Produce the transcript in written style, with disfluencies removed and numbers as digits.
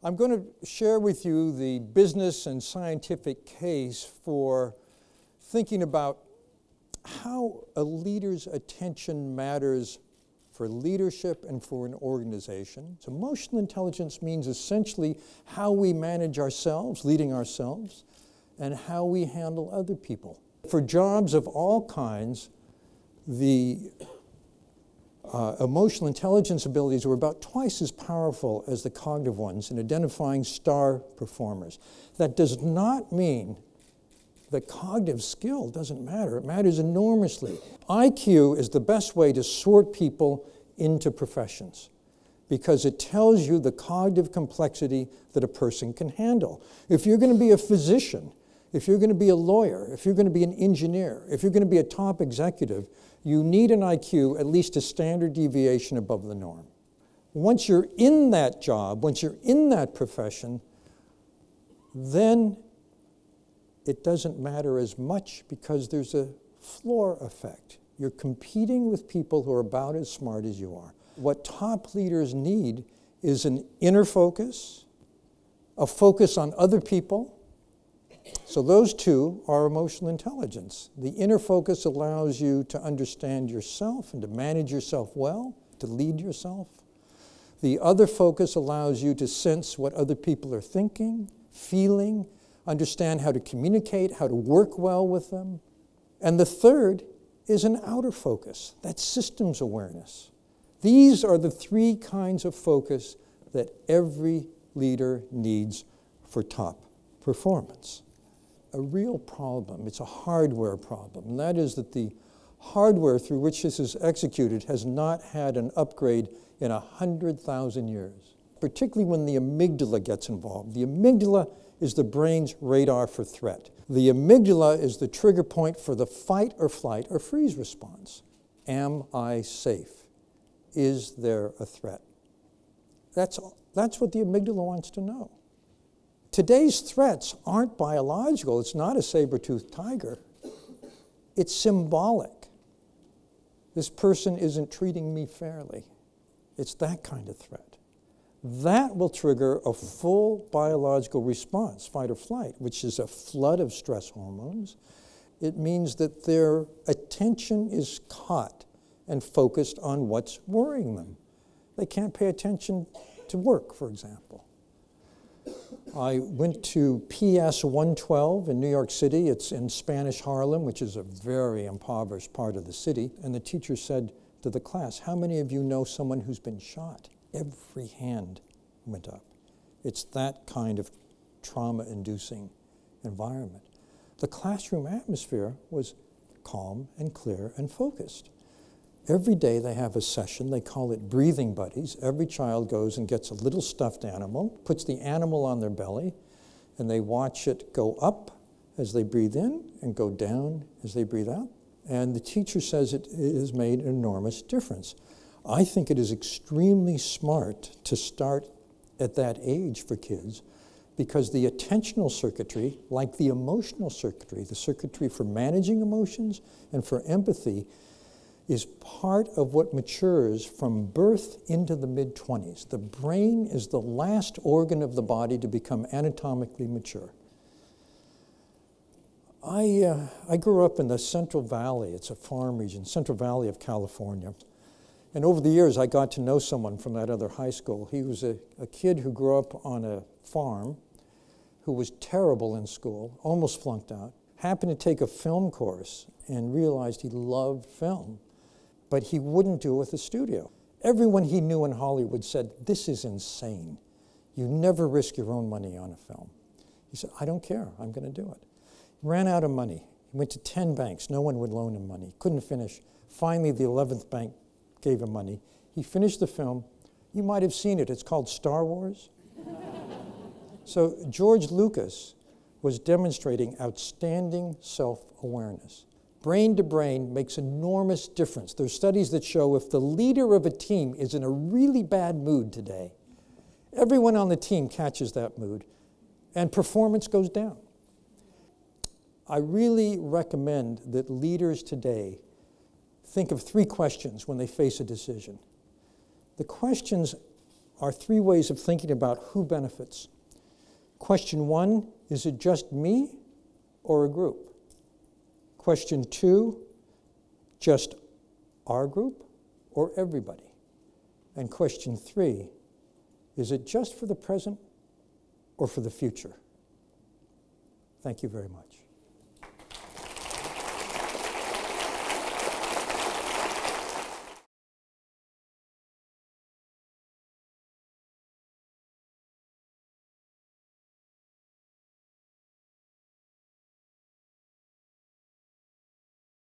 I'm going to share with you the business and scientific case for thinking about how a leader's attention matters for leadership and for an organization. So emotional intelligence means essentially how we manage ourselves, leading ourselves, and how we handle other people. For jobs of all kinds, the emotional intelligence abilities were about twice as powerful as the cognitive ones in identifying star performers. That does not mean that cognitive skill doesn't matter. It matters enormously. IQ is the best way to sort people into professions because it tells you the cognitive complexity that a person can handle. If you're going to be a physician, if you're going to be a lawyer, if you're going to be an engineer, if you're going to be a top executive, you need an IQ at least a standard deviation above the norm. Once you're in that job, once you're in that profession, then it doesn't matter as much because there's a floor effect. You're competing with people who are about as smart as you are. What top leaders need is an inner focus, a focus on other people. So those two are emotional intelligence. The inner focus allows you to understand yourself and to manage yourself well, to lead yourself. The other focus allows you to sense what other people are thinking, feeling, understand how to communicate, how to work well with them. And the third is an outer focus. That's systems awareness. These are the three kinds of focus that every leader needs for top performance. A real problem, it's a hardware problem, and that is that the hardware through which this is executed has not had an upgrade in 100,000 years, particularly when the amygdala gets involved. The amygdala is the brain's radar for threat. The amygdala is the trigger point for the fight or flight or freeze response. Am I safe? Is there a threat? That's what the amygdala wants to know. Today's threats aren't biological. It's not a saber-toothed tiger. It's symbolic. This person isn't treating me fairly. It's that kind of threat. That will trigger a full biological response, fight or flight, which is a flood of stress hormones. It means that their attention is caught and focused on what's worrying them. They can't pay attention to work, for example. I went to PS 112 in New York City. It's in Spanish Harlem, which is a very impoverished part of the city. And the teacher said to the class, how many of you know someone who's been shot? Every hand went up. It's that kind of trauma-inducing environment. The classroom atmosphere was calm and clear and focused. Every day they have a session, they call it breathing buddies. Every child goes and gets a little stuffed animal, puts the animal on their belly, and they watch it go up as they breathe in and go down as they breathe out. And the teacher says it has made an enormous difference. I think it is extremely smart to start at that age for kids because the attentional circuitry, like the emotional circuitry, the circuitry for managing emotions and for empathy, is part of what matures from birth into the mid-20s. The brain is the last organ of the body to become anatomically mature. I grew up in the Central Valley. It's a farm region, Central Valley of California. And over the years, I got to know someone from that other high school. He was a kid who grew up on a farm who was terrible in school, almost flunked out, happened to take a film course and realized he loved film. But he wouldn't do it with a studio. Everyone he knew in Hollywood said, this is insane. You never risk your own money on a film. He said, I don't care, I'm going to do it. He ran out of money. He went to 10 banks. No one would loan him money. Couldn't finish. Finally, the 11th bank gave him money. He finished the film. You might have seen it. It's called Star Wars. So George Lucas was demonstrating outstanding self-awareness. Brain to brain makes enormous difference. There's studies that show if the leader of a team is in a really bad mood today, everyone on the team catches that mood and performance goes down. I really recommend that leaders today think of 3 questions when they face a decision. The questions are three ways of thinking about who benefits. Question one, is it just me or a group? Question two, just our group or everybody? And question three, is it just for the present or for the future? Thank you very much.